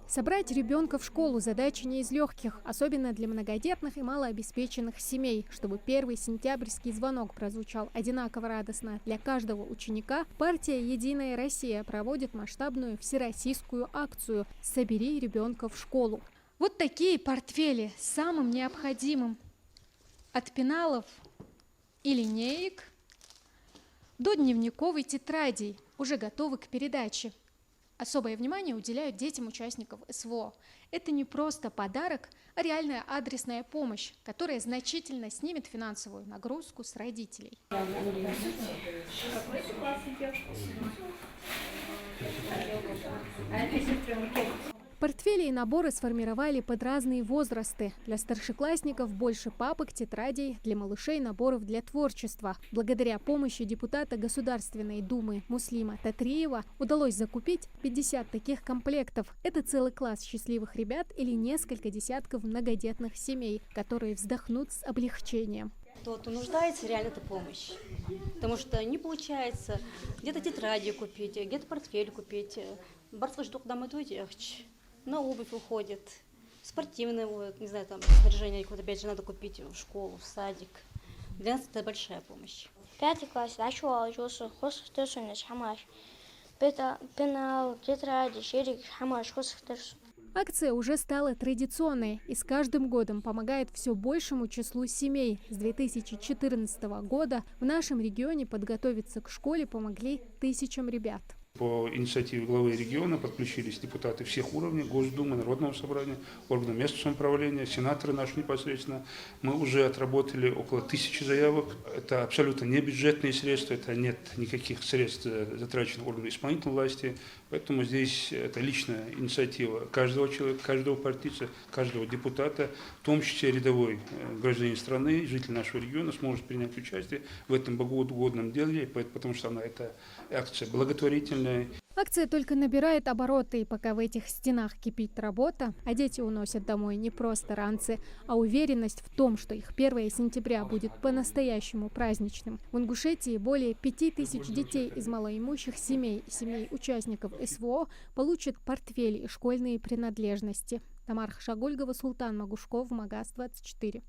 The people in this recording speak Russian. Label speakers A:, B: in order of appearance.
A: Собрать ребенка в школу – задача не из легких, особенно для многодетных и малообеспеченных семей. Чтобы первый сентябрьский звонок прозвучал одинаково радостно для каждого ученика, партия «Единая Россия» проводит масштабную всероссийскую акцию «Собери ребенка в школу». Вот такие портфели с самым необходимым. От пеналов и линеек до дневниковой тетрадей, уже готовы к передаче. Особое внимание уделяют детям участников СВО. Это не просто подарок, а реальная адресная помощь, которая значительно снимет финансовую нагрузку с родителей. Портфели и наборы сформировали под разные возрасты. Для старшеклассников больше папок, тетрадей, для малышей наборов для творчества. Благодаря помощи депутата Государственной Думы Муслима Татриева удалось закупить 50 таких комплектов. Это целый класс счастливых ребят или несколько десятков многодетных семей, которые вздохнут с облегчением.
B: Кто нуждается, реально это помощь. Потому что не получается где-то тетради купить, где-то портфель купить. На обувь уходит, спортивное, не знаю, там снаряжение какое-то, опять же, надо купить в школу, в садик. Для нас это большая помощь.
C: 5 класс начала учился, пенал, тетради, шерик,
A: Акция уже стала традиционной и с каждым годом помогает все большему числу семей. С 2014 года в нашем регионе подготовиться к школе помогли тысячам ребят.
D: По инициативе главы региона подключились депутаты всех уровней, Госдумы, Народного собрания, органов местного самоуправления, сенаторы наши непосредственно. Мы уже отработали около 1000 заявок. Это абсолютно не бюджетные средства, это нет никаких средств, затраченных органами исполнительной власти. Поэтому здесь это личная инициатива каждого человека, каждого партийца, каждого депутата, в том числе рядовой гражданин страны, житель нашего региона сможет принять участие в этом богоугодном деле, потому что эта акция благотворительная.
A: Акция только набирает обороты, и пока в этих стенах кипит работа, а дети уносят домой не просто ранцы, а уверенность в том, что их 1 сентября будет по-настоящему праздничным. В Ингушетии более 5000 детей из малоимущих семей и семей участников СВО получат портфели и школьные принадлежности. Тамара Хашагольгова, Султан Магушков, Магаз 24.